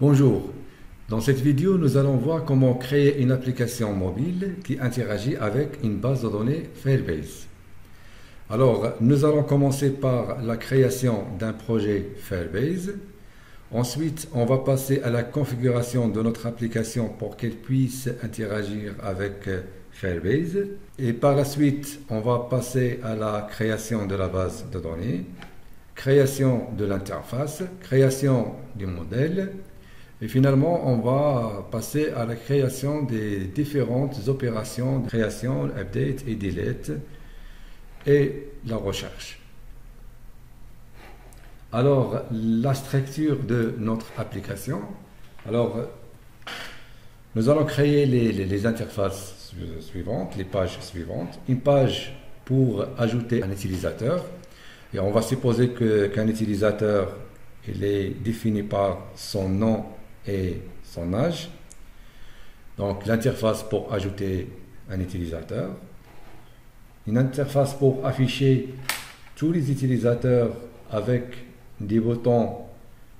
Bonjour, dans cette vidéo nous allons voir comment créer une application mobile qui interagit avec une base de données Firebase. Alors nous allons commencer par la création d'un projet Firebase. Ensuite on va passer à la configuration de notre application pour qu'elle puisse interagir avec Firebase. Et par la suite on va passer à la création de la base de données, création de l'interface, création du modèle. Et finalement, on va passer à la création des différentes opérations de création, update et delete et la recherche. Alors, la structure de notre application. Alors, nous allons créer les interfaces suivantes, les pages suivantes. Une page pour ajouter un utilisateur. Et on va supposer qu'un utilisateur, il est défini par son nom et son âge. Donc l'interface pour ajouter un utilisateur. Une interface pour afficher tous les utilisateurs avec des boutons,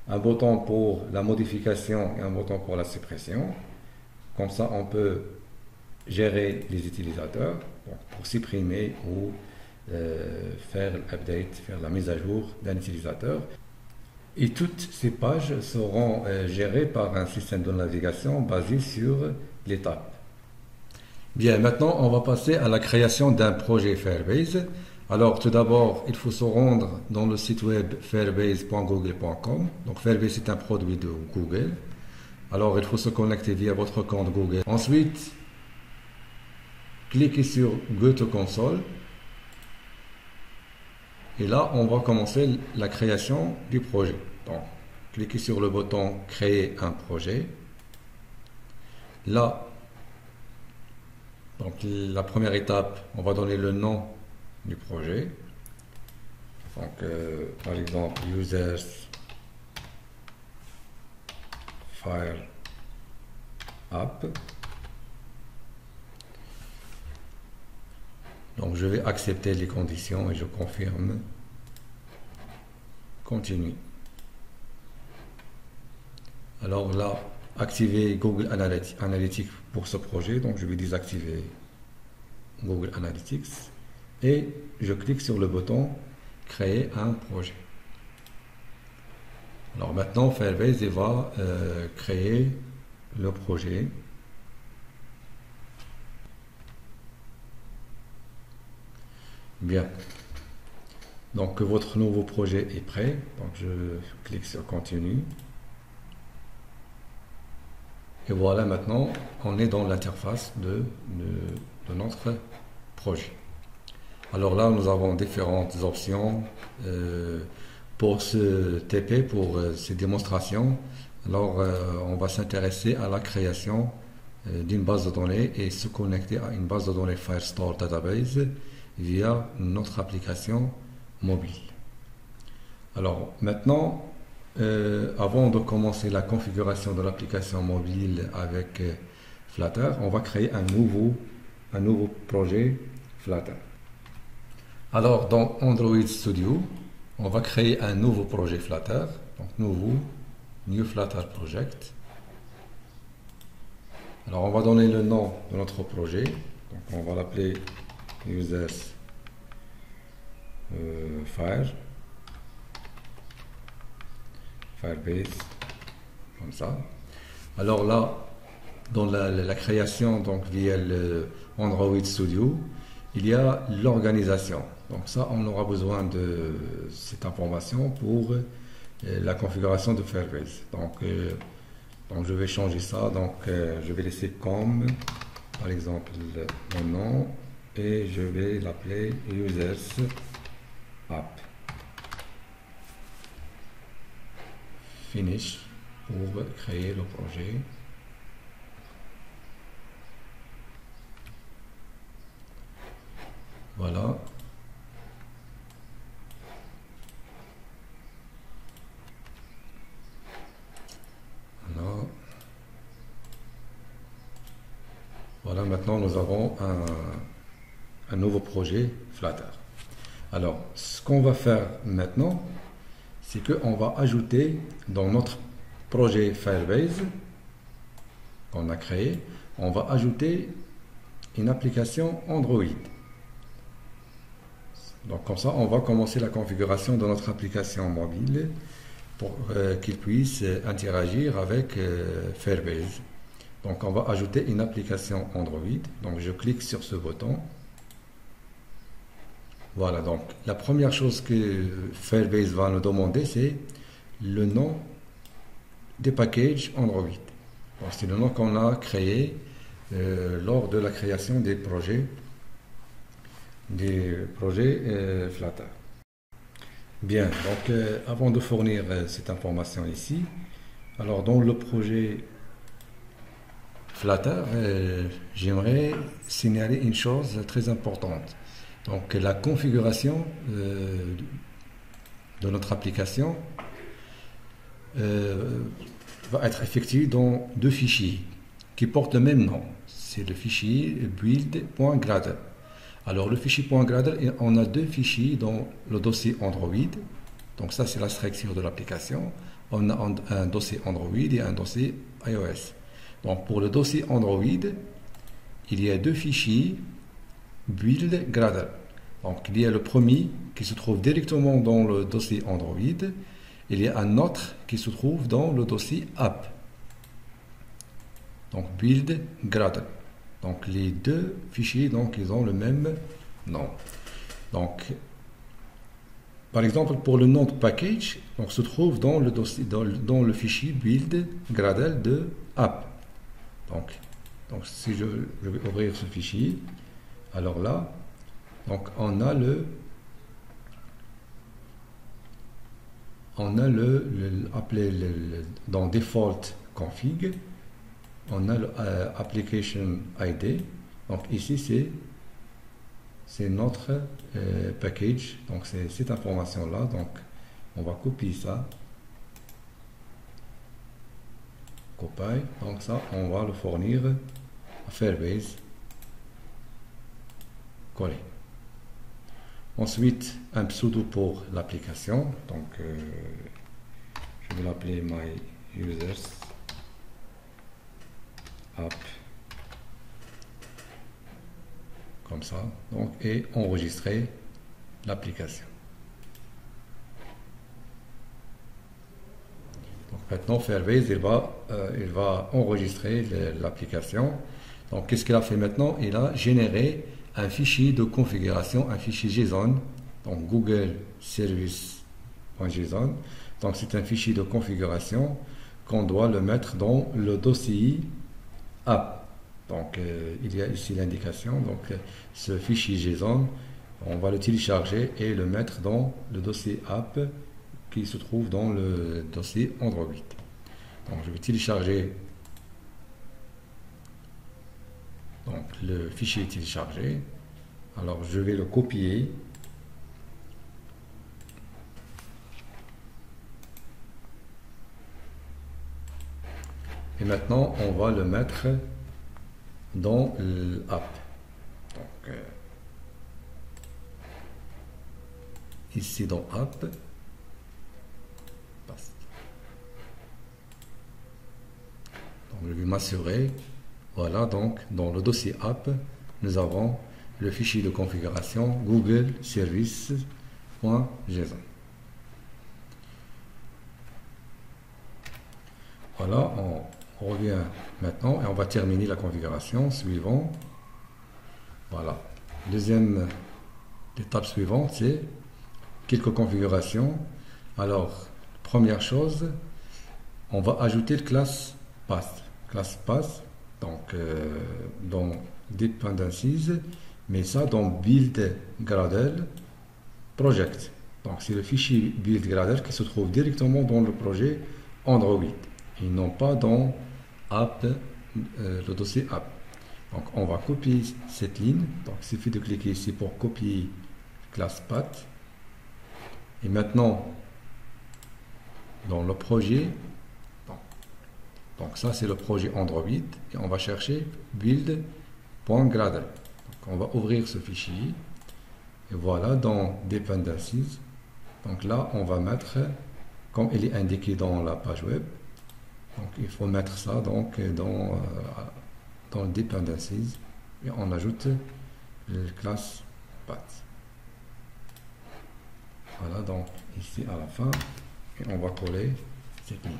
un bouton pour la modification et un bouton pour la suppression. Comme ça on peut gérer les utilisateurs pour supprimer ou faire l'update, faire la mise à jour d'un utilisateur. Et toutes ces pages seront gérées par un système de navigation basé sur l'étape. Bien, maintenant on va passer à la création d'un projet Firebase. Alors tout d'abord, il faut se rendre dans le site web firebase.google.com. Donc Firebase c'est un produit de Google. Alors il faut se connecter via votre compte Google. Ensuite, cliquez sur Go to Console. Et là, on va commencer la création du projet. Donc, cliquez sur le bouton Créer un projet. Là, donc la première étape, on va donner le nom du projet. Donc, par exemple, Users Fire App. Donc je vais accepter les conditions et je confirme. Continue. Alors là, activer Google Analytics pour ce projet. Donc je vais désactiver Google Analytics. Et je clique sur le bouton Créer un projet. Alors maintenant, Firebase va créer le projet. Bien. Donc votre nouveau projet est prêt. Donc je clique sur Continue. Et voilà, maintenant on est dans l'interface de notre projet. Alors là nous avons différentes options pour ce TP, pour ces démonstrations. Alors on va s'intéresser à la création d'une base de données et se connecter à une base de données Firestore Database via notre application mobile. Alors maintenant, avant de commencer la configuration de l'application mobile avec Flutter, on va créer un nouveau projet Flutter. Alors dans Android Studio, on va créer un nouveau projet Flutter, donc New Flutter Project. Alors on va donner le nom de notre projet, donc on va l'appeler Users Firebase, comme ça. Alors là, dans la création, donc via le Android Studio, il y a l'organisation. Donc ça, on aura besoin de cette information pour la configuration de Firebase. Donc je vais changer ça. Donc je vais laisser comme, par exemple, mon nom. Et je vais l'appeler Users App. Finish pour créer le projet. Voilà. Voilà, maintenant nous avons un nouveau projet Flutter. Alors, ce qu'on va faire maintenant, c'est qu'on va ajouter dans notre projet Firebase qu'on a créé, on va ajouter une application Android. Donc comme ça, on va commencer la configuration de notre application mobile pour qu'il puisse interagir avec Firebase. Donc on va ajouter une application Android. Donc je clique sur ce bouton. Voilà, donc la première chose que Firebase va nous demander, c'est le nom des packages Android. C'est le nom qu'on a créé lors de la création des projets Flutter. Bien, donc avant de fournir cette information ici, alors dans le projet Flutter, j'aimerais signaler une chose très importante. Donc la configuration de notre application va être effectuée dans deux fichiers qui portent le même nom. C'est le fichier build.gradle. Alors le fichier .gradle, on a deux fichiers dans le dossier Android. Donc ça c'est la structure de l'application. On a un dossier Android et un dossier iOS. Donc pour le dossier Android, il y a deux fichiers build Gradle. Donc il y a le premier qui se trouve directement dans le dossier Android. Il y a un autre qui se trouve dans le dossier app. Donc build Gradle. Donc les deux fichiers, donc ils ont le même nom. Donc par exemple pour le nom de package, donc se trouve dans le dossier dans le fichier build Gradle de app. Donc si je vais ouvrir ce fichier, alors là, donc on a appelé dans default config, on a le application ID. Donc ici c'est notre package. Donc c'est cette information là. Donc on va copier ça. Copie. Donc ça on va le fournir à Firebase. Coller. Ensuite un pseudo pour l'application. Donc je vais l'appeler my users app, comme ça, donc, et enregistrer l'application. Donc maintenant Firebase il va enregistrer l'application. Donc qu'est-ce qu'il a fait maintenant? Il a généré un fichier de configuration, un fichier JSON, donc Google Service.json. Donc c'est un fichier de configuration qu'on doit le mettre dans le dossier app. Donc il y a ici l'indication. Donc ce fichier JSON, on va le télécharger et le mettre dans le dossier app qui se trouve dans le dossier Android. Donc je vais télécharger. Donc le fichier est téléchargé. Alors je vais le copier. Et maintenant on va le mettre dans l'app. Donc ici dans app. Donc je vais m'assurer. Voilà, donc dans le dossier app, nous avons le fichier de configuration Google Services.json. Voilà, on revient maintenant et on va terminer la configuration suivant. Voilà, deuxième étape suivante, c'est quelques configurations. Alors, première chose, on va ajouter le classe path. Classe path. Donc dans dependencies, mais ça dans build Gradle project. Donc c'est le fichier build Gradle qui se trouve directement dans le projet Android et non pas dans app, le dossier app. Donc on va copier cette ligne. Donc il suffit de cliquer ici pour copier classe path. Et maintenant dans le projet, donc ça c'est le projet Android et on va chercher build.gradle. Donc on va ouvrir ce fichier et voilà dans dependencies. Donc là on va mettre, comme il est indiqué dans la page web, Donc il faut mettre ça donc dans le dependencies et on ajoute le classe path. Voilà, donc ici à la fin, et on va coller cette ligne.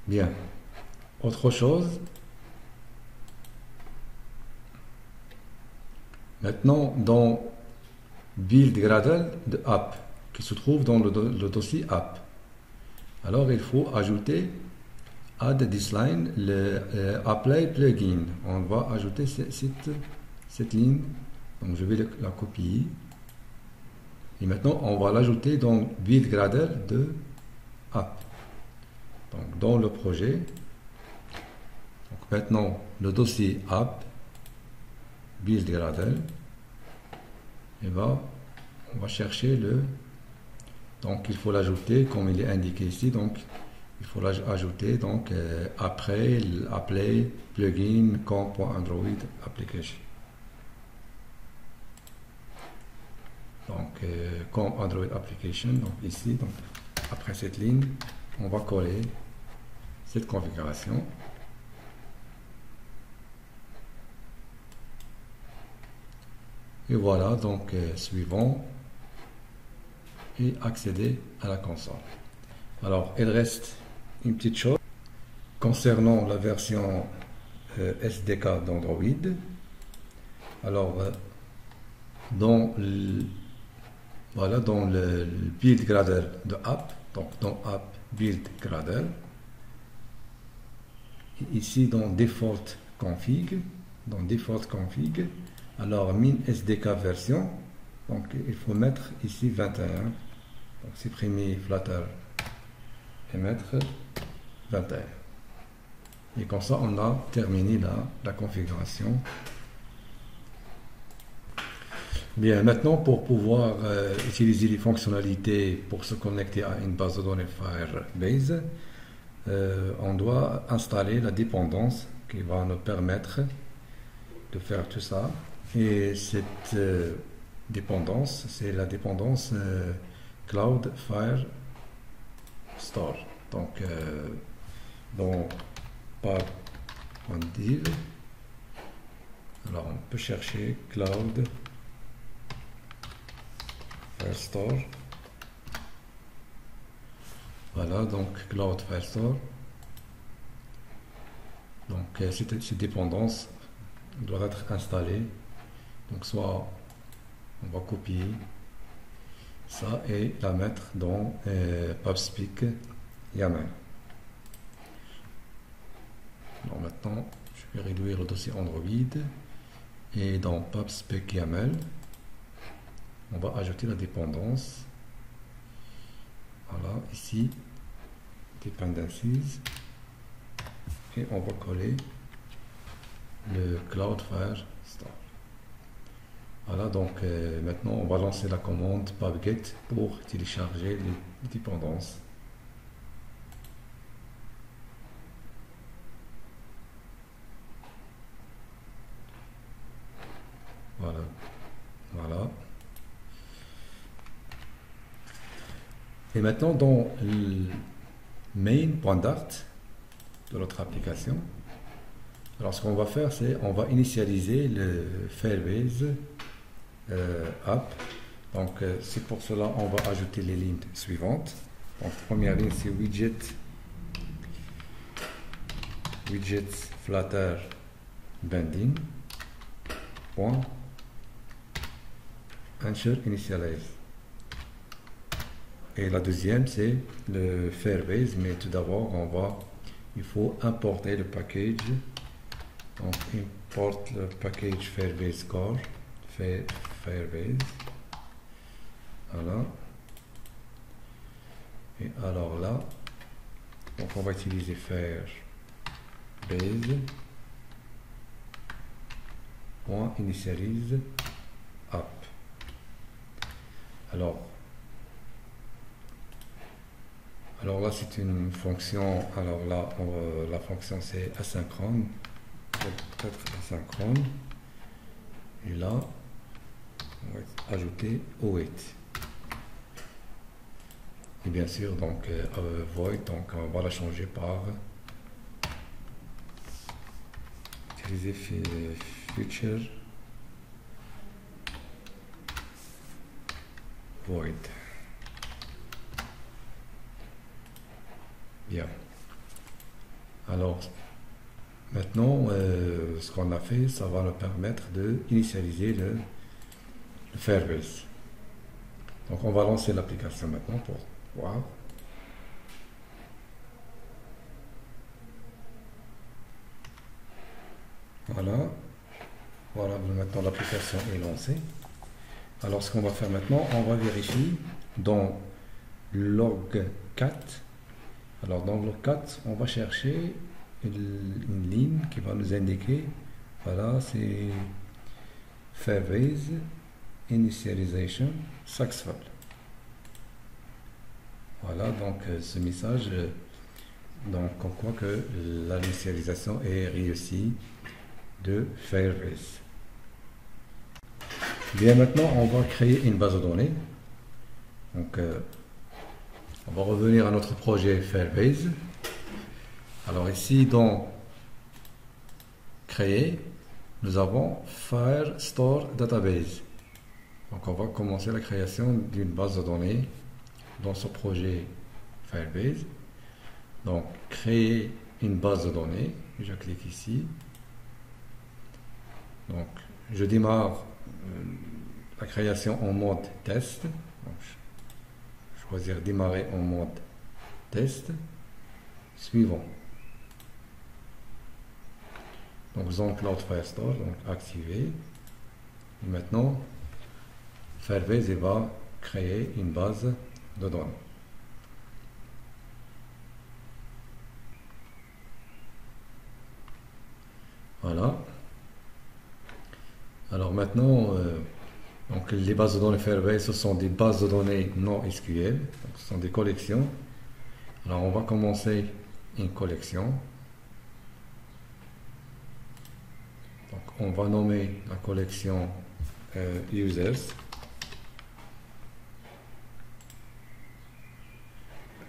Bien. Autre chose. Maintenant, dans build Gradle de app, qui se trouve dans le dossier app. Alors, il faut ajouter add this line, le apply plugin. On va ajouter cette ligne. Donc, je vais la copier. Et maintenant, on va l'ajouter dans build Gradle de app. Donc, dans le projet. Donc, maintenant, le dossier app, build Gradle. Et on va chercher le. Donc, il faut l'ajouter comme il est indiqué ici. Donc, il faut l'ajouter donc après l'appeler plugin com.android application. Donc, com Android application. Donc, ici, donc, après cette ligne, on va coller cette configuration. Et voilà, donc, suivant. Et accéder à la console. Alors, il reste une petite chose concernant la version SDK d'Android. Alors, dans le build Gradle de app, donc dans app build Gradle, ici dans default config, alors min SDK version, donc il faut mettre ici 21. Donc supprimer Flutter et mettre 21. Et comme ça, on a terminé la configuration. Bien, maintenant, pour pouvoir utiliser les fonctionnalités pour se connecter à une base de données Firebase, on doit installer la dépendance qui va nous permettre de faire tout ça. Et cette dépendance, c'est la dépendance Cloud Fire Store. Donc, dans par.div, alors on peut chercher Cloud Fire Store. Voilà, donc Cloud Fire Store. Donc, cette dépendance doit être installée. Donc, soit on va copier ça et la mettre dans PubSpeak YAML. Alors maintenant, je vais réduire le dossier Android et dans PubSpeak YAML, on va ajouter la dépendance. Voilà, ici, dependencies, et on va coller le Cloud Fire Store. Voilà, donc maintenant on va lancer la commande pubget pour télécharger les dépendances. Voilà, voilà. Et maintenant dans le main.dart de notre application, alors ce qu'on va faire, c'est on va initialiser le Firebase app. Donc c'est pour cela on va ajouter les lignes suivantes. Donc première ligne c'est widgets flutter bending point ensure initialize. Et la deuxième c'est le Firebase, mais tout d'abord il faut importer le package. Donc import le package Firebase core Firebase. Voilà. Et alors là, donc on va utiliser Firebase .initialize app. Alors là c'est une fonction. Alors là la fonction c'est asynchrone, peut-être asynchrone. Et là on va ajouter await. Et bien sûr, donc void, donc on va la changer par utiliser future void. Bien. Alors, maintenant, ce qu'on a fait, ça va nous permettre d'initialiser le Firebase. Donc, on va lancer l'application maintenant pour voir. Voilà. Voilà, maintenant l'application est lancée. Alors, ce qu'on va faire maintenant, on va vérifier dans log 4. Alors, dans log 4, on va chercher une ligne qui va nous indiquer, voilà, c'est Firebase Initialization Successful. Voilà, donc ce message, donc on croit que l'initialisation est réussie de Firebase. Bien, maintenant on va créer une base de données. Donc on va revenir à notre projet Firebase. Alors ici dans créer, nous avons Firestore Database. Donc on va commencer la création d'une base de données dans ce projet Firebase. Donc créer une base de données, je clique ici. Donc je démarre la création en mode test. Donc, choisir démarrer en mode test. Suivant. Donc Zone Cloud Firestore, donc activé. Et maintenant, Firebase va créer une base de données. Voilà. Alors maintenant, donc les bases de données Firebase, ce sont des bases de données non SQL. Donc ce sont des collections. Alors on va commencer une collection. Donc on va nommer la collection users.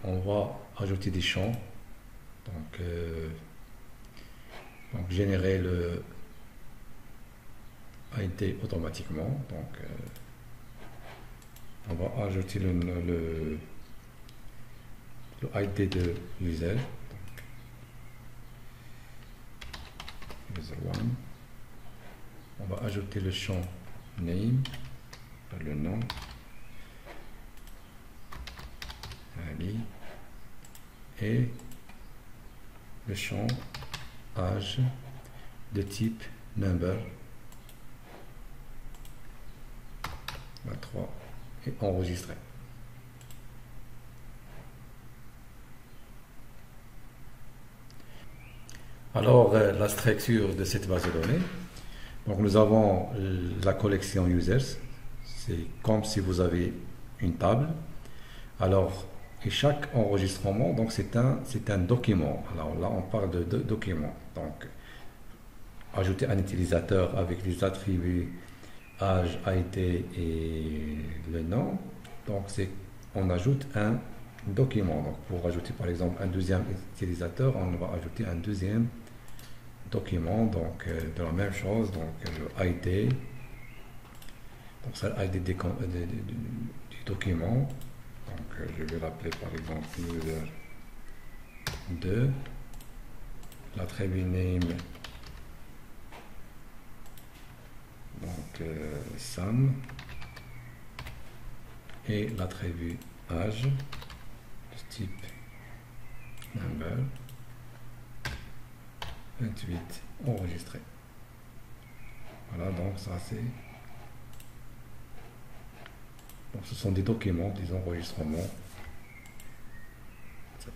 On va ajouter des champs. Donc générer le ID automatiquement. Donc on va ajouter le ID de user. Donc, user1. On va ajouter le champ name, le nom, Ali, et le champ âge de type number 23 et enregistrer. Alors la structure de cette base de données. Donc nous avons la collection users, c'est comme si vous avez une table. Alors, et chaque enregistrement, donc c'est un document. Alors là, on parle de document. Donc, ajouter un utilisateur avec les attributs âge, ID et le nom. Donc, on ajoute un document. Donc, pour ajouter par exemple un deuxième utilisateur, on va ajouter un deuxième document, donc de la même chose, donc le ID, donc c'est l'ID du document, donc je vais l'appeler par exemple user 2, l'attribut name, donc Sam, et l'attribut âge de type number 28 enregistré. Voilà, donc ça c'est. Donc ce sont des documents, des enregistrements, etc.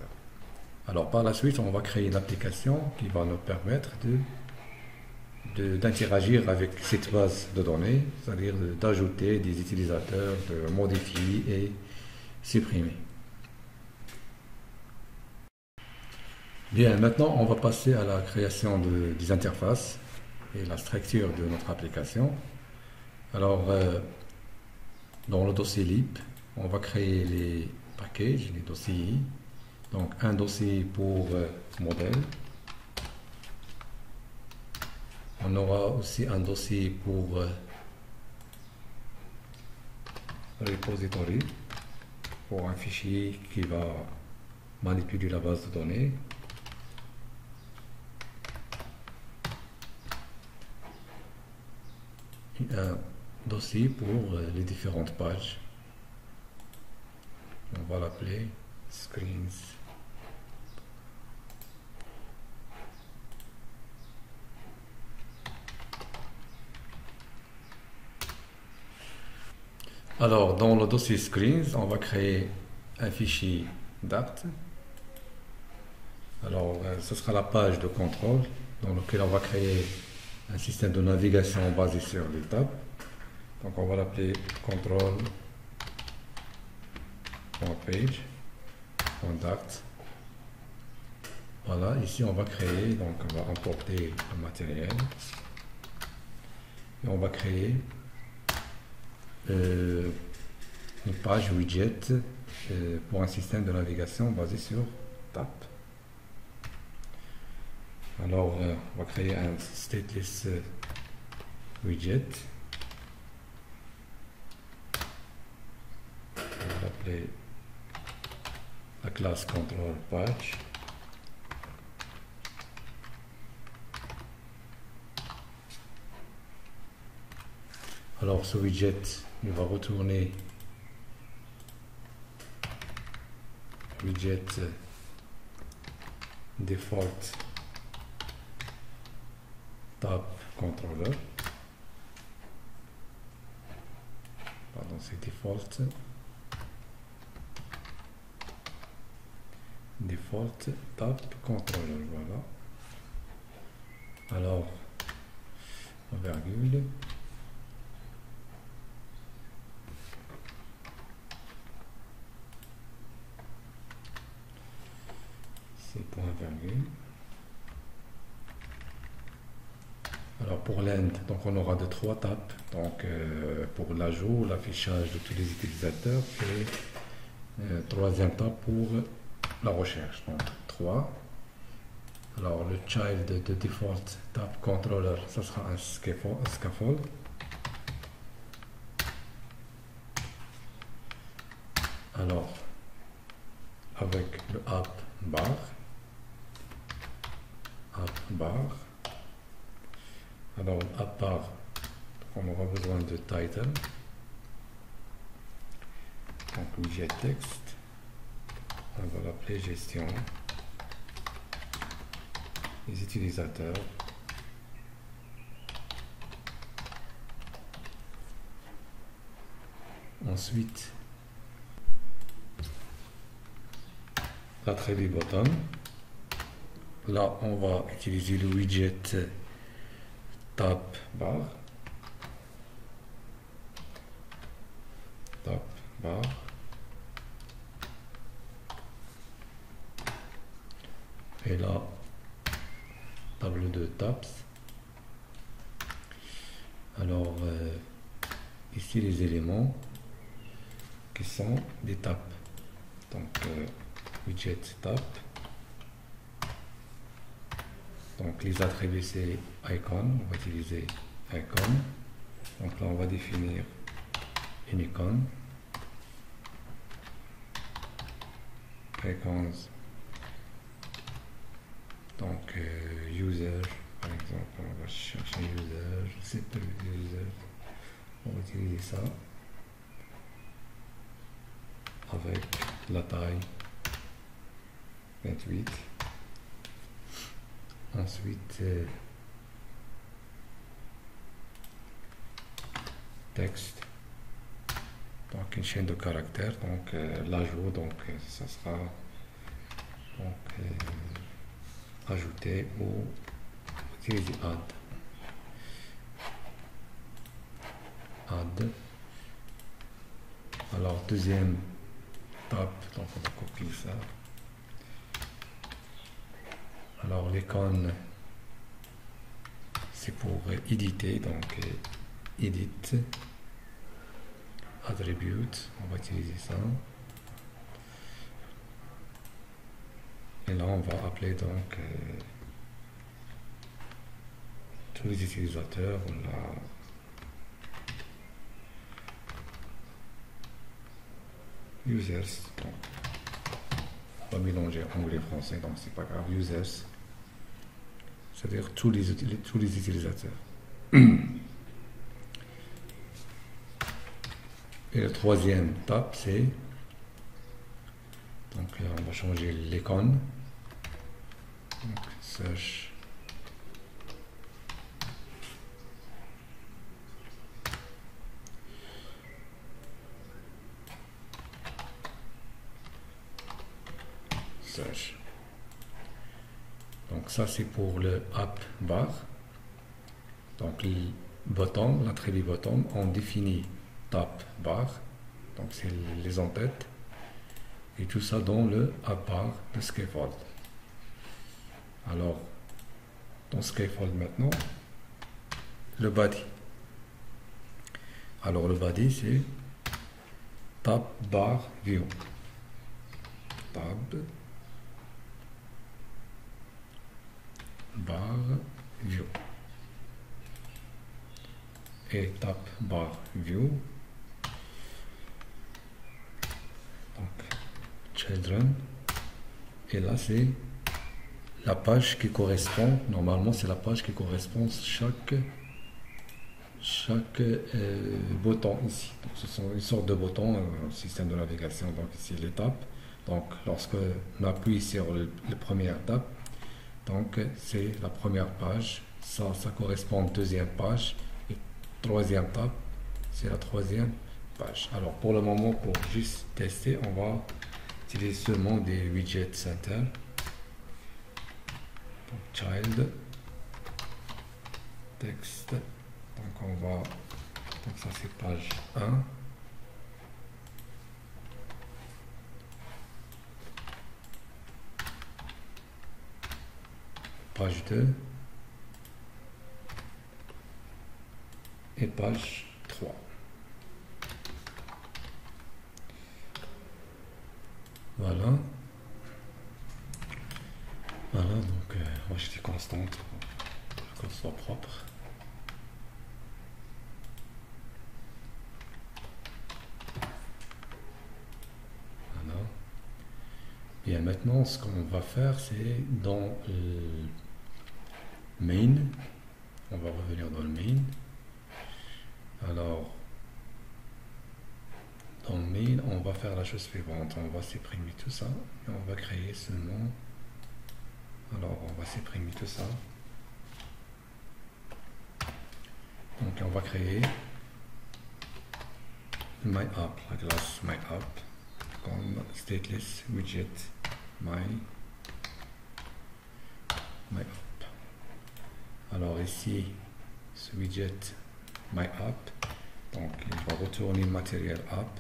Alors par la suite, on va créer une application qui va nous permettre d'interagir avec cette base de données, c'est-à-dire d'ajouter des utilisateurs, de modifier et supprimer. Bien, maintenant on va passer à la création des interfaces et la structure de notre application. Alors, dans le dossier lib, on va créer package, les dossiers. Donc un dossier pour modèle. On aura aussi un dossier pour repository, pour un fichier qui va manipuler la base de données. Et un dossier pour les différentes pages. On va l'appeler screens. Alors, dans le dossier screens, on va créer un fichier date. Alors, ce sera la page de contrôle dans laquelle on va créer un système de navigation basé sur les tabs. Donc, on va l'appeler control.page.date. Voilà, ici on va créer, donc on va importer le matériel. Et on va créer une page widget pour un système de navigation basé sur tab. Alors, on va créer un stateless widget. On va l'appeler la classe control page. Alors, ce widget, il va retourner widget default tab controller. Pardon, c'est default tab controller. Voilà. Alors, en virgule. C'est point virgule. Alors pour l'end, donc on aura de 3 tabs, donc pour l'ajout, l'affichage de tous les utilisateurs et troisième tab pour la recherche. Donc 3. Alors le child de default tab controller, ça sera un scaffold. Alors avec le app bar. Alors, à part, on aura besoin de title, donc widget texte, on va l'appeler gestion des utilisateurs. Ensuite, l'attribut bottom. Là, on va utiliser le widget tab bar. Et là, tableau de tabs. Alors, ici les éléments qui sont des tabs. Donc, widget tab. Donc les attributs c'est icon, on va utiliser icon. Donc là on va définir une icône. Icons. Donc user, par exemple, on va chercher user, c'est pas user. On va utiliser ça avec la taille 28. Ensuite, texte, donc une chaîne de caractères, donc l'ajout, donc ça sera donc ajouter ou utiliser add. Alors deuxième tab, donc on va copier ça. Alors l'icône c'est pour éditer, donc edit attribute, on va utiliser ça. Et là, on va appeler donc tous les utilisateurs. Là, users. Donc, on va mélanger anglais et français, donc c'est pas grave. Users, c'est-à-dire tous les utilisateurs. Et le troisième tab, c'est donc on va changer l'icône. Donc search. Search. Donc ça c'est pour le app bar. Donc le bottom, l'attribut bottom, on définit tab bar. Donc c'est les en-têtes. Et tout ça dans le app bar de scaffold. Alors, dans scaffold maintenant, le body. Alors le body c'est tab bar view. Tab bar view. Et tab bar view. Donc children. Et là c'est la page qui correspond, normalement c'est la page qui correspond chaque bouton ici. Donc, ce sont une sorte de boutons au système de navigation. Donc ici l'étape. Donc lorsque on appuie sur le premier étape, donc c'est la première page. Ça correspond à la deuxième page. Et troisième étape, c'est la troisième page. Alors pour le moment, pour juste tester, on va utiliser seulement des widgets center. Donc, child text. Donc on va, donc ça c'est page 1. Page 2 et page 3. Voilà. Voilà, donc moi j'étais constante pour que ce soit propre. Voilà. Bien, maintenant ce qu'on va faire, c'est dans le main. On va revenir dans le main. Alors, dans le main, on va faire la chose suivante. On va supprimer tout ça et on va créer seulement. Alors, on va supprimer tout ça. Donc, on va créer my app, la classe my app, comme stateless widget my app. Alors ici, ce widget my app, donc il va retourner matériel app.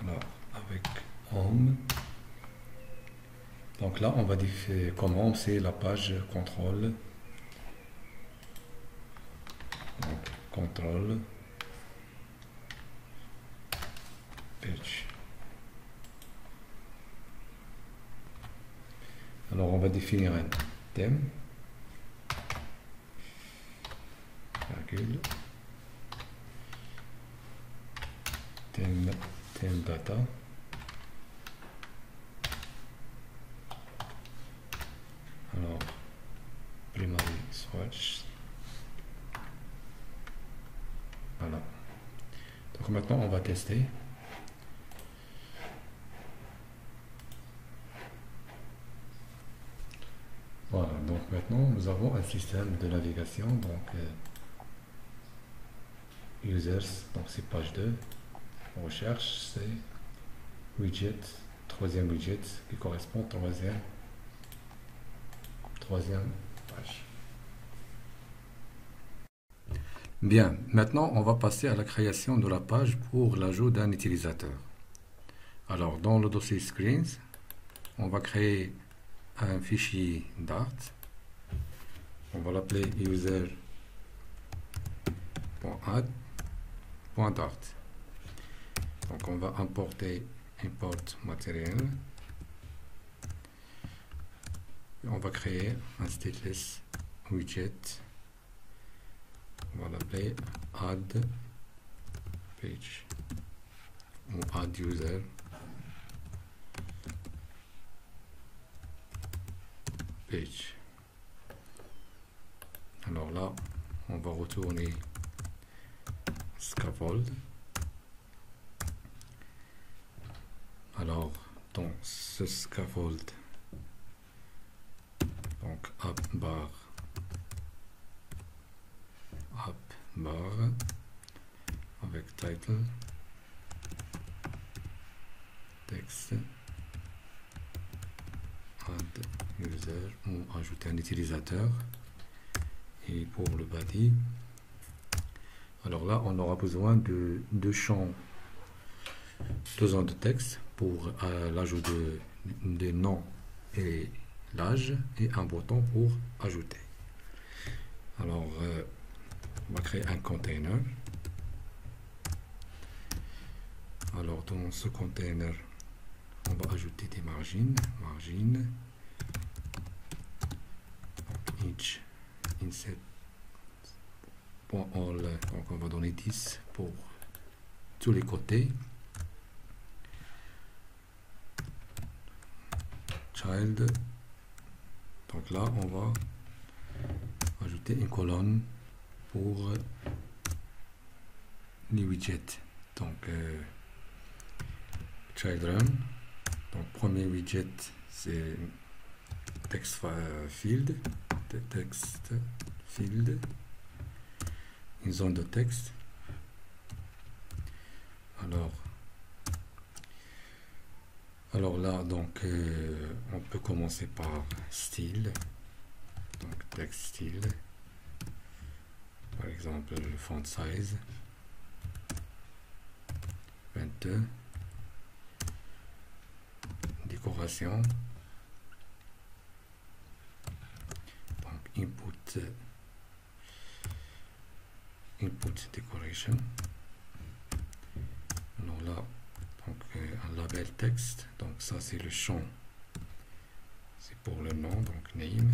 Alors avec home, donc là on va définir comment c'est la page contrôle. Donc contrôle page. Alors on va définir un thème, virgule, thème data, alors primary swatch. Voilà. Donc maintenant on va tester. Voilà, donc maintenant nous avons un système de navigation, donc users, donc c'est page 2, recherche, c'est widget, troisième widget qui correspond à troisième page. Bien, maintenant on va passer à la création de la page pour l'ajout d'un utilisateur. Alors dans le dossier screens, on va créer un fichier Dart. On va l'appeler user.add.dart. Donc on va importer import matériel. On va créer un stateless widget. On va l'appeler add page ou add user page. Alors là, on va retourner scaffold. Alors dans ce scaffold, donc app bar avec title, texte, add user ou ajouter un utilisateur. Et pour le body, alors là on aura besoin de deux champs, deux zones de texte pour l'ajout des noms et l'âge, et un bouton pour ajouter. Alors on va créer un container. Alors dans ce container, on va ajouter des margines, each inset .all, donc on va donner 10 pour tous les côtés. Child, donc là on va ajouter une colonne pour les widgets. Donc children, donc premier widget c'est text field, une zone de texte. Alors là, donc on peut commencer par style, donc text style, par exemple font size 22, décoration, donc input decoration. Alors là, donc un label texte, donc ça c'est le champ, c'est pour le nom, donc name,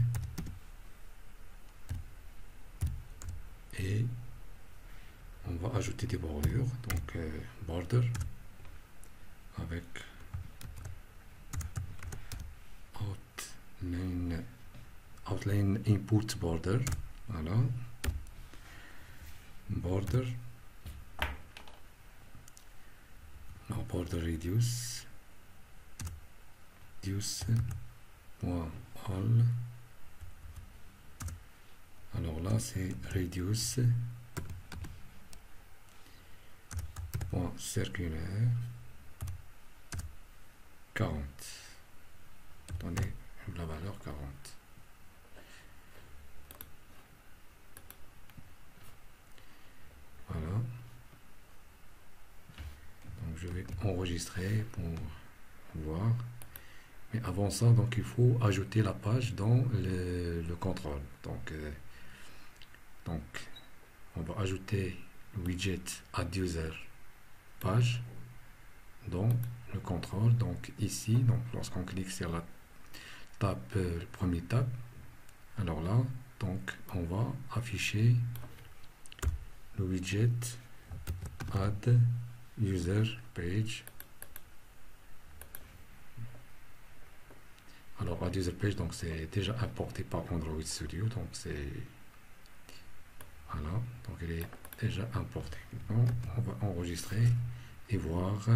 et on va ajouter des bordures, donc border avec outline input border, voilà, border, now border reduce point all. Alors là c'est reduce point circulaire 40, donnez la valeur 40. Voilà, donc je vais enregistrer pour voir, mais avant ça, donc il faut ajouter la page dans le contrôle. Donc on va ajouter le widget add user page dans le contrôle. Donc ici, donc lorsqu'on clique sur la tab, le premier tab, alors là, donc on va afficher le widget add user page. Alors add user page, donc c'est déjà importé par Android Studio, donc c'est voilà, donc il est déjà importé. Maintenant on va enregistrer et voir.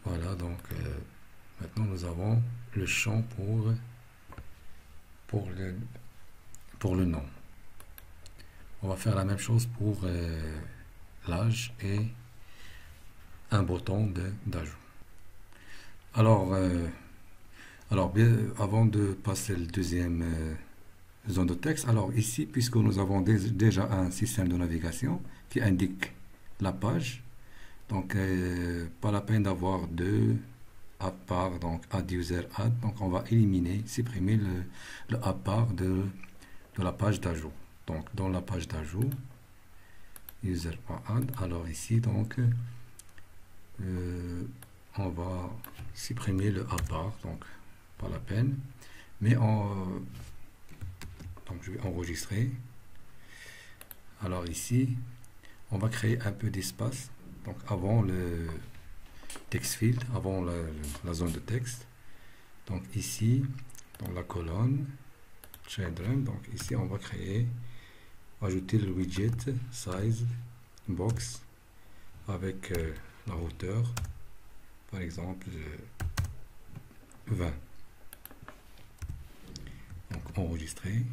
Voilà, donc maintenant nous avons le champ pour le nom. On va faire la même chose pour l'âge et un bouton d'ajout. Alors bien, avant de passer le deuxième zone de texte, alors ici, puisque nous avons déjà un système de navigation qui indique la page, donc pas la peine d'avoir deux app part, donc add user add, donc on va supprimer le app part de la page d'ajout. Donc dans la page d'ajout, user.add. Alors ici, donc, on va supprimer le @, donc pas la peine. Mais donc je vais enregistrer. Alors ici, on va créer un peu d'espace. Donc avant le text field, avant la zone de texte. Donc ici, dans la colonne children, donc ici on va ajouter le widget size box avec la hauteur, par exemple 20. Donc enregistrer.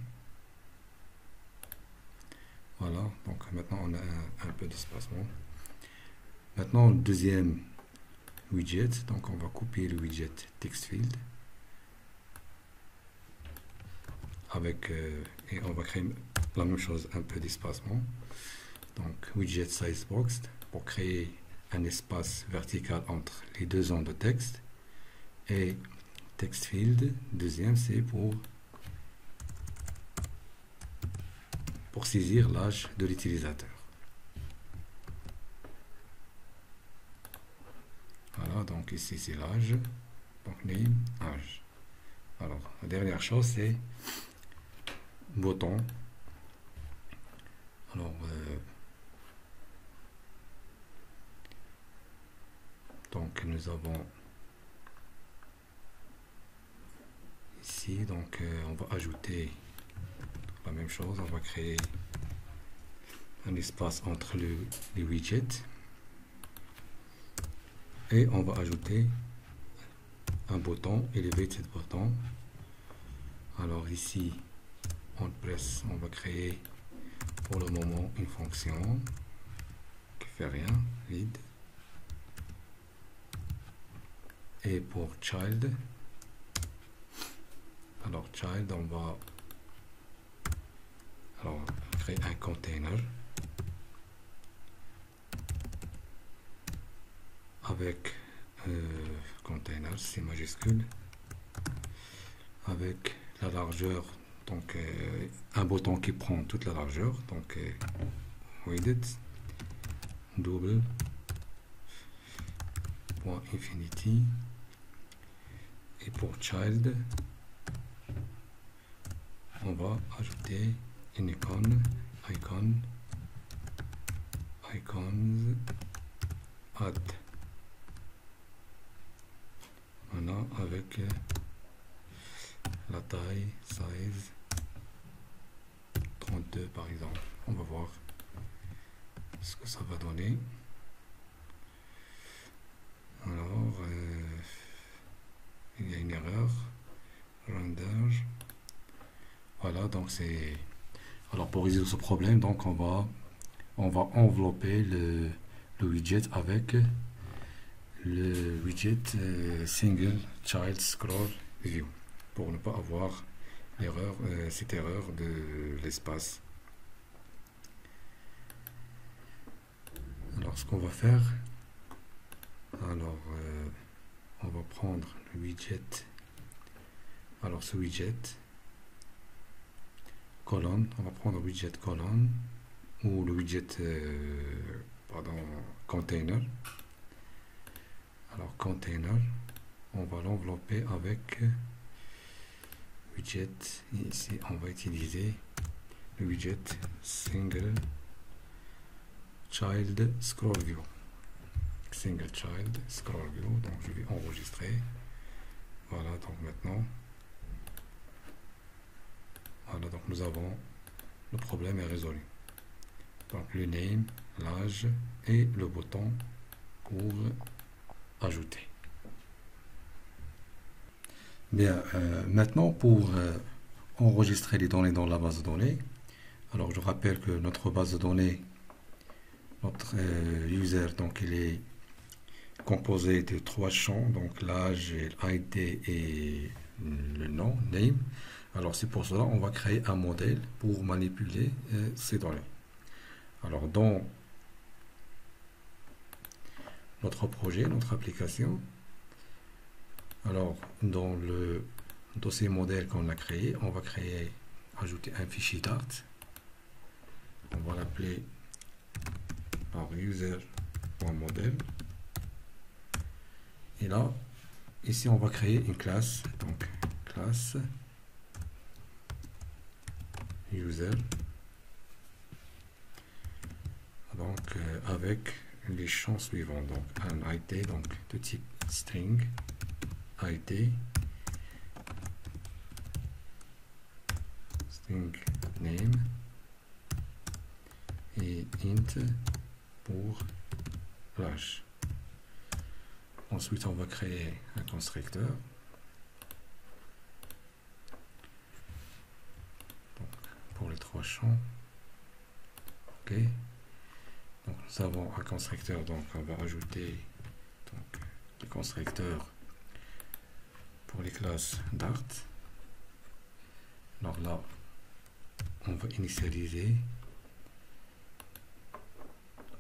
Voilà, donc maintenant on a un peu d'espacement. Maintenant le deuxième widget, donc on va couper le widget text field avec et on va créer la même chose, un peu d'espacement. Donc widget size box pour créer un espace vertical entre les deux zones de texte, et text field deuxième c'est pour saisir l'âge de l'utilisateur. Voilà, donc ici c'est l'âge, donc name, âge. Alors la dernière chose c'est bouton. Alors donc nous avons ici, donc on va ajouter la même chose, on va créer un espace entre les widgets et on va ajouter un bouton, elevated button. Alors ici on presse, on va créer pour le moment une fonction qui fait rien, vide. Et pour child, alors child, on va créer un container avec container, c'est majuscule, avec la largeur, donc un bouton qui prend toute la largeur, donc width double point infinity. Et pour child, on va ajouter une icône, icons add. Voilà, avec la taille, size 32 par exemple. On va voir ce que ça va donner. Alors il y a une erreur, render. Voilà, donc c'est, alors pour résoudre ce problème, donc on va envelopper le widget avec le widget single child scroll view pour ne pas avoir l'erreur, cette erreur de l'espace. Alors ce qu'on va faire, alors on va prendre le widget, alors ce widget colonne, on va prendre le widget colonne ou le widget container. Alors container, on va l'envelopper avec widget, et ici on va utiliser le widget single child scroll view. Single child scroll view, donc je vais enregistrer. Voilà, donc maintenant, voilà, donc nous avons, le problème est résolu. Donc le name, l'âge et le bouton pour ajouter. Bien, maintenant pour enregistrer les données dans la base de données, alors je rappelle que notre base de données, notre user, donc il est composé de 3 champs, donc l'âge, l'ID et le nom, name. Alors c'est pour cela on va créer un modèle pour manipuler ces données. Alors dans notre projet, notre application, alors dans le dossier modèle qu'on a créé, on va ajouter un fichier Dart. On va l'appeler Alors user.model. Et là, ici on va créer une classe, donc classe user, donc avec les champs suivants, donc un id, donc de type string, id, string name et int pour l'âge. Ensuite, on va créer un constructeur. Donc, pour les trois champs. OK. Donc, nous avons un constructeur. Donc, on va ajouter donc, le constructeur pour les classes Dart. Alors là, on va initialiser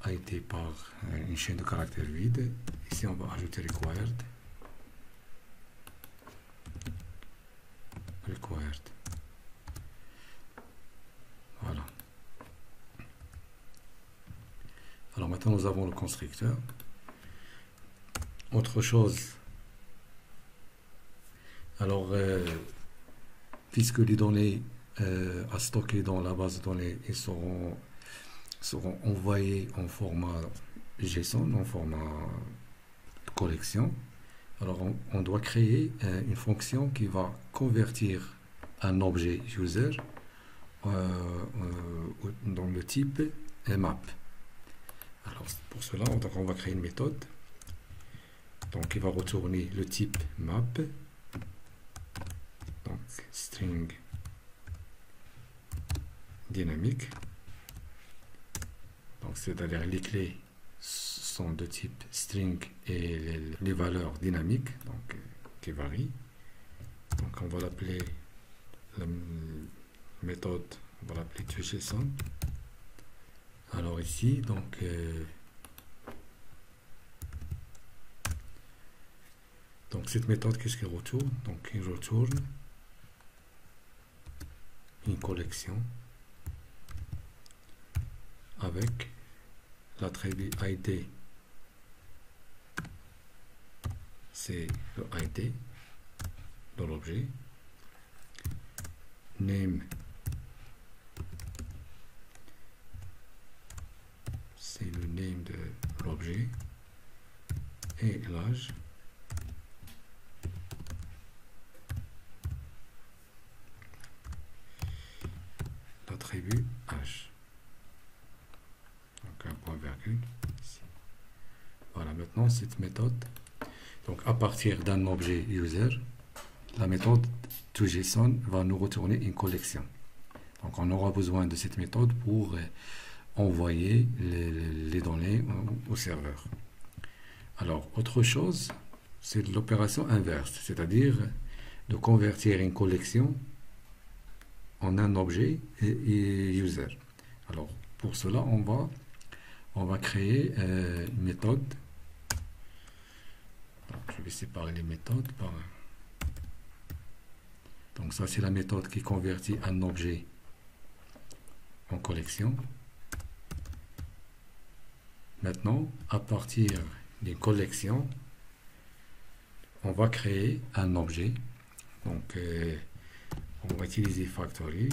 id par une chaîne de caractères vide. Ici, on va ajouter required. Voilà. Alors maintenant, nous avons le constructeur. Autre chose. Alors, puisque les données à stocker dans la base de données ils seront envoyées en format JSON, en format collection. Alors on doit créer une fonction qui va convertir un objet user dans le type map. Alors pour cela, on va créer une méthode. Donc il va retourner le type map. Donc string dynamique. Donc c'est-à-dire les clés sont de type string et les valeurs dynamiques, donc qui varient. Donc on va l'appeler la méthode, on va l'appeler JSON. Alors ici, donc cette méthode, qu'est-ce qu'elle retourne? Donc il retourne une collection avec l'attribut id, c'est le id de l'objet, name c'est le name de l'objet et l'âge l'attribut âge. Donc un point virgule ici. Voilà, maintenant cette méthode, donc à partir d'un objet user, la méthode toJSON va nous retourner une collection. Donc on aura besoin de cette méthode pour envoyer les données au serveur. Alors autre chose, c'est l'opération inverse, c'est-à-dire de convertir une collection en un objet et user. Alors pour cela, on va créer une méthode. Alors, je vais séparer les méthodes par. Donc ça c'est la méthode qui convertit un objet en collection. Maintenant, à partir d'une collection, on va créer un objet. Donc on va utiliser factory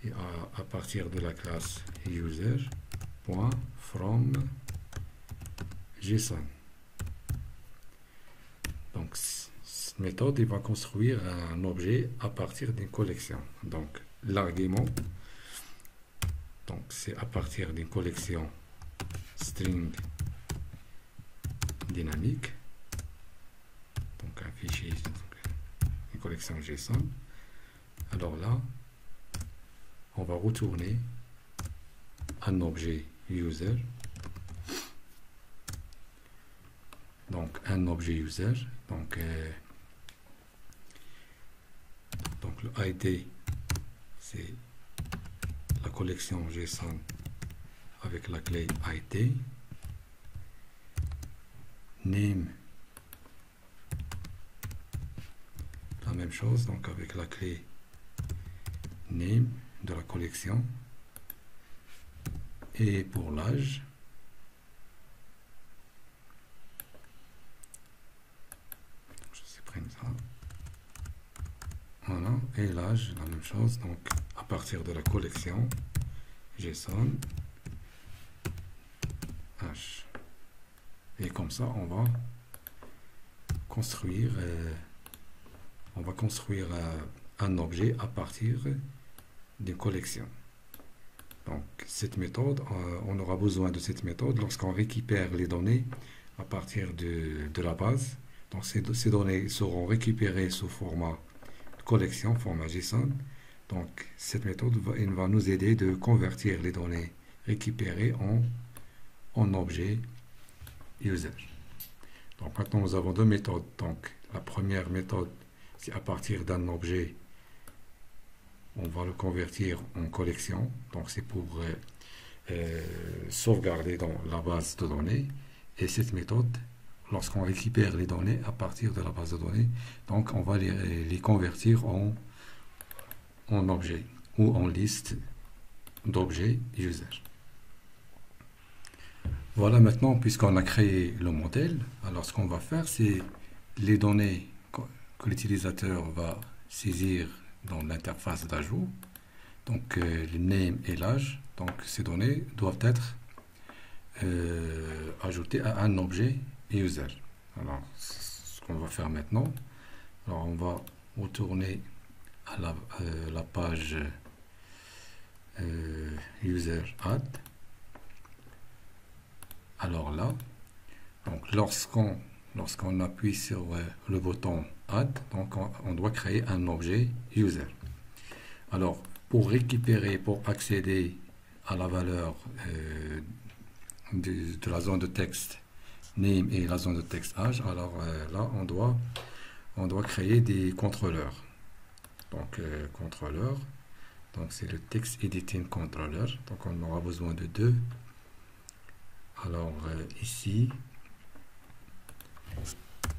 et à partir de la classe user.from JSON. Donc cette méthode il va construire un objet à partir d'une collection. Donc l'argument, donc c'est à partir d'une collection string dynamique, donc un fichier, donc une collection JSON. Alors là, on va retourner un objet user. Donc un objet user. Donc le ID, c'est la collection JSON avec la clé ID. Name, la même chose, donc avec la clé name de la collection. Et pour l'âge, je supprime ça. Voilà, et l'âge, la même chose, donc à partir de la collection JSON H. Et comme ça, on va construire un objet à partir d'une collection. Donc cette méthode, on aura besoin de cette méthode lorsqu'on récupère les données à partir de la base. Donc ces données seront récupérées sous format collection, format JSON. Donc cette méthode va nous aider de convertir les données récupérées en objet user. Donc maintenant nous avons deux méthodes. Donc la première méthode, c'est à partir d'un objet, on va le convertir en collection. Donc c'est pour sauvegarder dans la base de données. Et cette méthode, lorsqu'on récupère les données à partir de la base de données, donc on va les convertir en objet ou en liste d'objets user. Voilà, maintenant, puisqu'on a créé le modèle, alors ce qu'on va faire, c'est les données que l'utilisateur va saisir dans l'interface d'ajout, donc le name et l'âge. Donc ces données doivent être ajoutées à un objet user. Alors ce qu'on va faire maintenant, alors on va retourner à la page user add. Alors là, donc lorsqu'on appuie sur le bouton add, donc on doit créer un objet user. Alors pour accéder à la valeur de la zone de texte name et la zone de texte âge, alors là on doit créer des contrôleurs. Donc contrôleur, donc c'est le text editing controller. Donc on aura besoin de deux. Alors ici,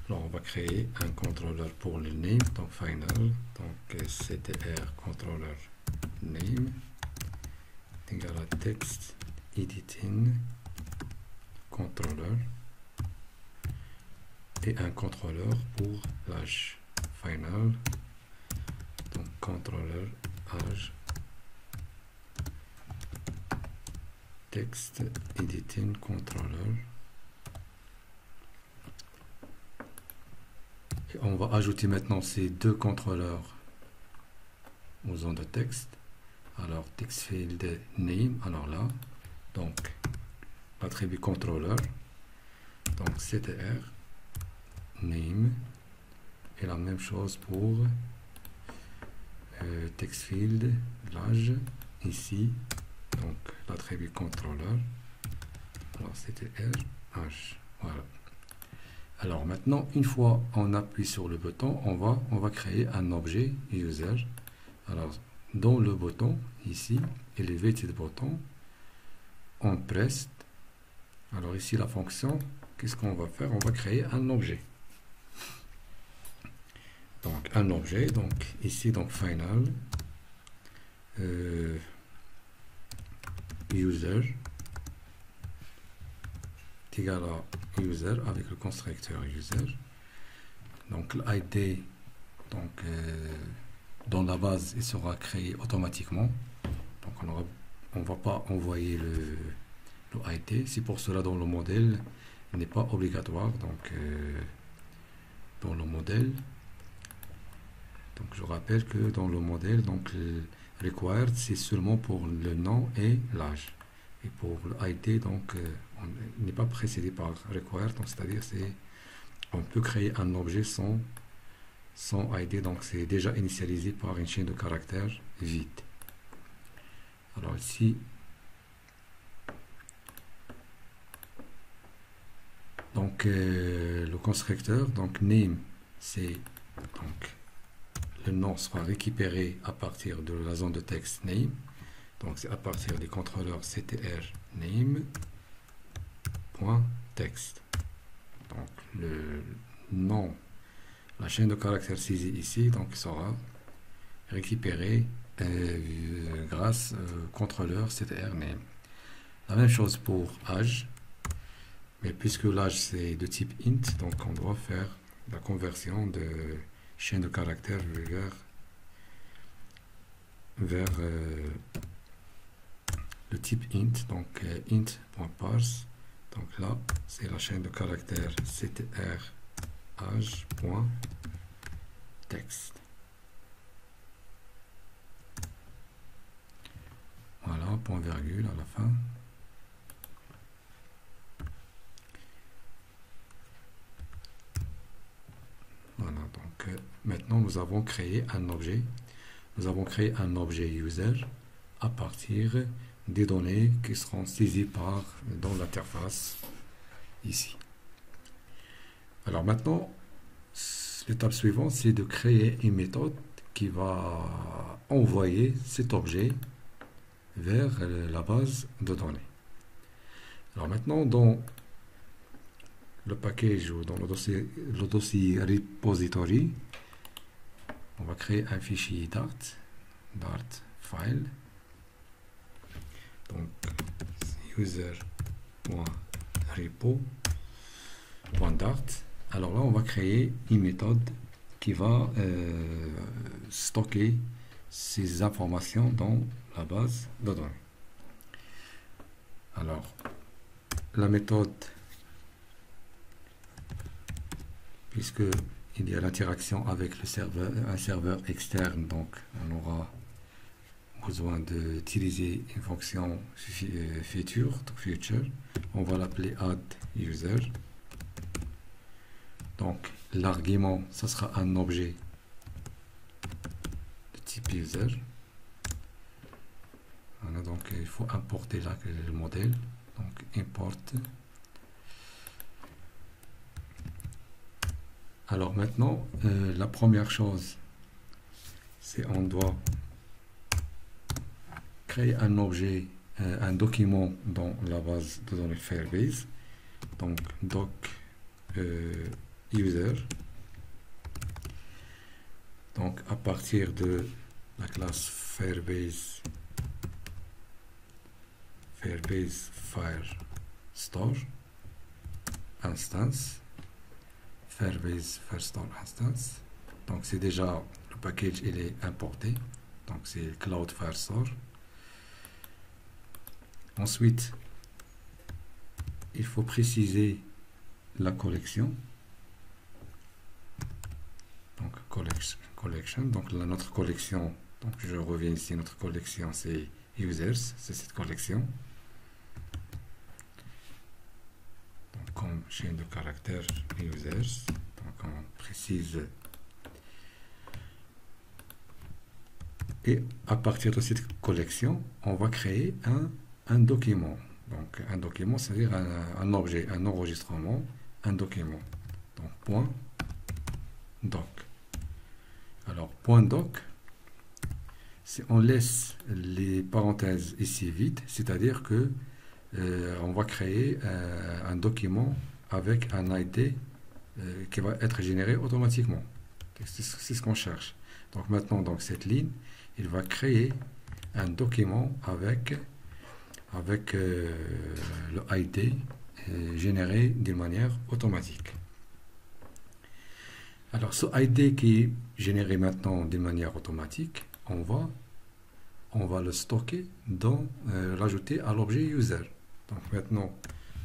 alors on va créer un contrôleur pour le name, donc final, donc ctr controller name égal à text editing controller et un contrôleur pour l'âge final, donc controller âge text editing controller. Et on va ajouter maintenant ces deux contrôleurs aux zones de texte. Alors text field name, alors là, donc l'attribut controller, donc ctr name, et la même chose pour text field l'âge ici, donc l'attribut controller, alors ctr h, voilà. Alors maintenant, une fois on appuie sur le bouton, on va créer un objet user. Alors dans le bouton ici, elevated button, on presse. Alors ici la fonction, qu'est-ce qu'on va faire? On va créer un objet. Donc un objet, donc ici donc final user égal à user avec le constructeur user. Donc l'id, donc dans la base il sera créé automatiquement. Donc on va pas envoyer le id. C'est pour cela dans le modèle il n'est pas obligatoire. Donc dans le modèle, donc je rappelle que dans le modèle, donc required c'est seulement pour le nom et l'âge. Et pour l'id, donc il n'est pas précédé par required, donc c'est-à-dire on peut créer un objet sans id, donc c'est déjà initialisé par une chaîne de caractères vide. Alors ici, donc le constructeur, donc name, c'est donc le nom sera récupéré à partir de la zone de texte name. Donc c'est à partir des contrôleurs ctr name point text. Donc le nom, la chaîne de caractères saisie ici, donc sera récupéré grâce au contrôleur ctr name. La même chose pour âge, mais puisque l'âge c'est de type int, donc on doit faire la conversion de chaîne de caractères vers le type int, donc int.parse. Donc là, c'est la chaîne de caractères ctr âge.text. Voilà, point virgule à la fin. Voilà, donc maintenant nous avons créé un objet. Nous avons créé un objet user à partir des données qui seront saisies dans l'interface ici. Alors maintenant, l'étape suivante, c'est de créer une méthode qui va envoyer cet objet vers la base de données. Alors maintenant, dans le package ou dans le dossier repository, on va créer un fichier Dart file. Donc user.repo.dart. Alors là, on va créer une méthode qui va stocker ces informations dans la base de données. Alors, la méthode, puisque il y a l'interaction avec le serveur, un serveur externe, donc on aura besoin d'utiliser une fonction feature, on va l'appeler add user. Donc l'argument, ça sera un objet de type user. Voilà, donc il faut importer là le modèle, donc import. Alors maintenant, la première chose, c'est on doit créer un objet, un document dans la base de données Firebase. Donc doc user. Donc à partir de la classe Firebase Firestore instance. Firebase Firestore instance. Donc c'est déjà le package, il est importé. Donc c'est Cloud Firestore. Ensuite, il faut préciser la collection. Donc collection. Donc là, notre collection. Donc je reviens ici. Notre collection c'est users. C'est cette collection. Donc comme chaîne de caractères users. Donc on précise. Et à partir de cette collection, on va créer un document. Donc un document, c'est-à-dire un objet, un enregistrement, un document. Donc point doc. Alors point doc, on laisse les parenthèses ici vides, c'est-à-dire que on va créer un document avec un ID qui va être généré automatiquement. C'est ce qu'on cherche. Donc maintenant, donc cette ligne, il va créer un document avec le ID généré d'une manière automatique. Alors ce ID qui est généré maintenant d'une manière automatique, on va le stocker dans l'ajouter à l'objet user. Donc maintenant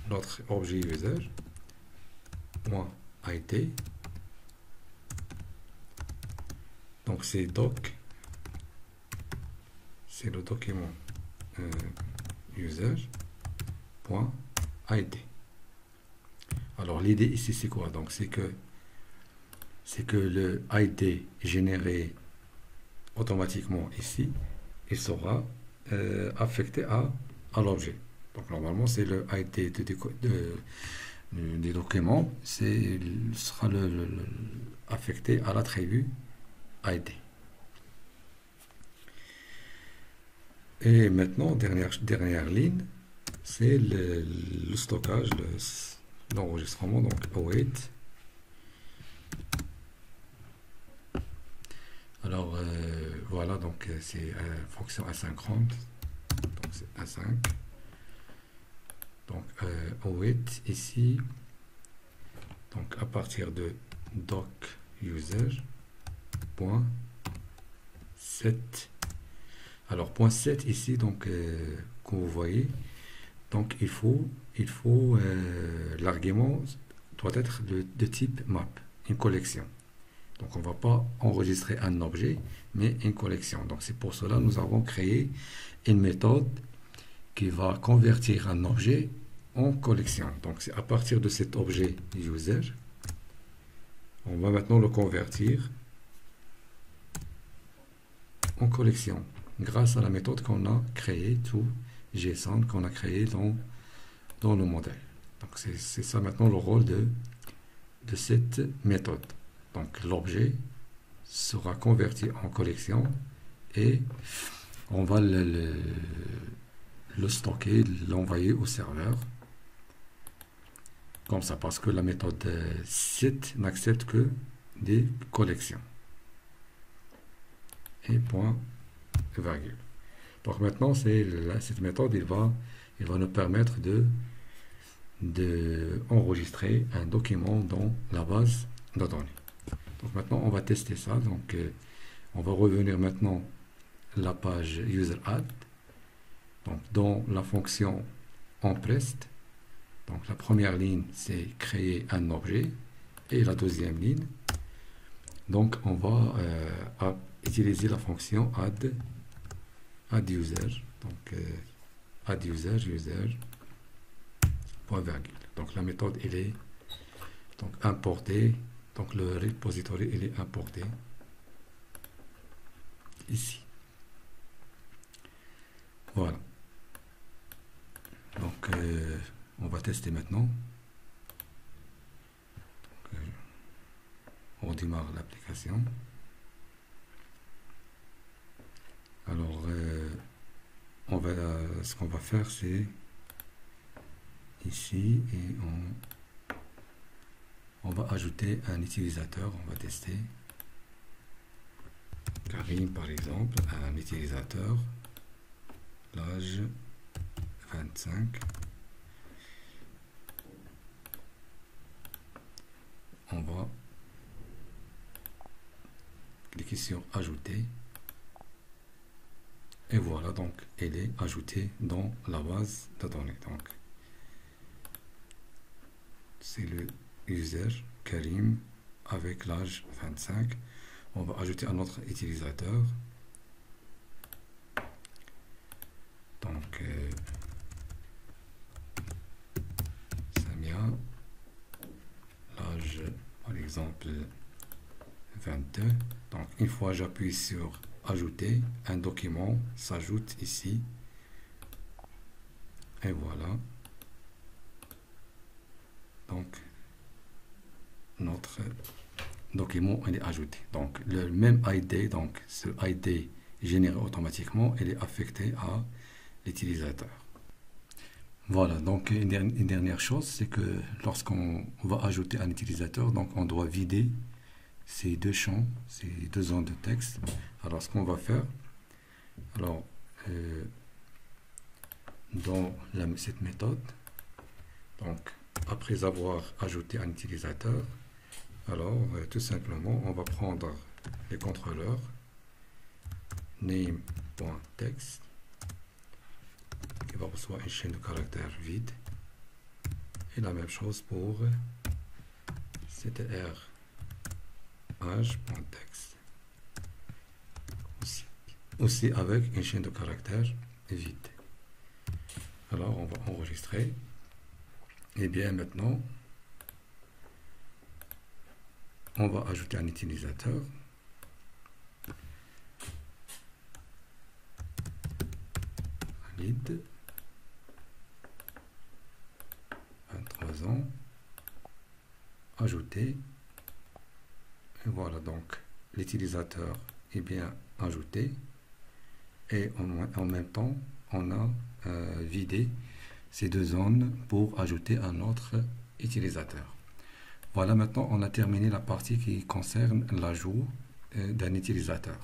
notre objet user .id, donc c'est doc, c'est le document user.id. Alors l'idée ici c'est quoi? Donc c'est que le ID généré automatiquement ici, il sera affecté à l'objet. Donc normalement c'est le ID des documents, sera affecté à l'attribut ID. Et maintenant, dernière ligne, c'est le stockage, l'enregistrement, donc await. Alors voilà, donc c'est fonction asynchrone, donc c'est A5. Donc await ici, donc à partir de doc user point 7. Alors point 7 ici, donc comme vous voyez, donc il faut l'argument doit être de type map, une collection. Donc on ne va pas enregistrer un objet, mais une collection. Donc c'est pour cela que nous avons créé une méthode qui va convertir un objet en collection. Donc c'est à partir de cet objet user, on va maintenant le convertir en collection grâce à la méthode qu'on a créée, tout JSON qu'on a créé dans le modèle. Donc c'est ça maintenant le rôle de cette méthode. Donc l'objet sera converti en collection et on va le stocker, l'envoyer au serveur. Comme ça, parce que la méthode set n'accepte que des collections. Et point, virgule. Donc maintenant, cette méthode, il va nous permettre de enregistrer un document dans la base de données. Donc maintenant, on va tester ça. Donc, on va revenir maintenant à la page user add. Donc, dans la fonction onPressed. Donc, la première ligne, c'est créer un objet. Et la deuxième ligne, donc, on va utiliser la fonction add user. Donc, add user, point virgule. Donc, la méthode, elle est donc importée. Donc, le repository, il est importé ici. Voilà. Donc, on va tester maintenant. Donc, on démarre l'application. Alors, ce qu'on va faire, c'est ici et on va ajouter un utilisateur. On va tester Karim par exemple, un utilisateur, l'âge 25. On va cliquer sur ajouter et voilà, donc elle est ajoutée dans la base de données. Donc c'est le user Karim avec l'âge 25. On va ajouter un autre utilisateur. Donc Samia, l'âge par exemple 22. Donc une fois j'appuie sur ajouter, un document s'ajoute ici et voilà, donc notre document est ajouté. Donc le même ID, donc ce ID généré automatiquement, il est affecté à l'utilisateur. Voilà, donc une dernière chose, c'est que lorsqu'on va ajouter un utilisateur, donc on doit vider ces deux champs, ces deux zones de texte. Alors ce qu'on va faire, alors dans cette méthode, donc après avoir ajouté un utilisateur, alors tout simplement on va prendre les contrôleurs name.text qui va recevoir une chaîne de caractères vide et la même chose pour ctr age.text aussi avec une chaîne de caractères vide. Alors on va enregistrer et bien maintenant on va ajouter un utilisateur. Valide. 23 ans. Ajouter. Et voilà, donc l'utilisateur est bien ajouté. Et en même temps, on a vidé ces deux zones pour ajouter un autre utilisateur. Voilà, maintenant on a terminé la partie qui concerne l'ajout d'un utilisateur.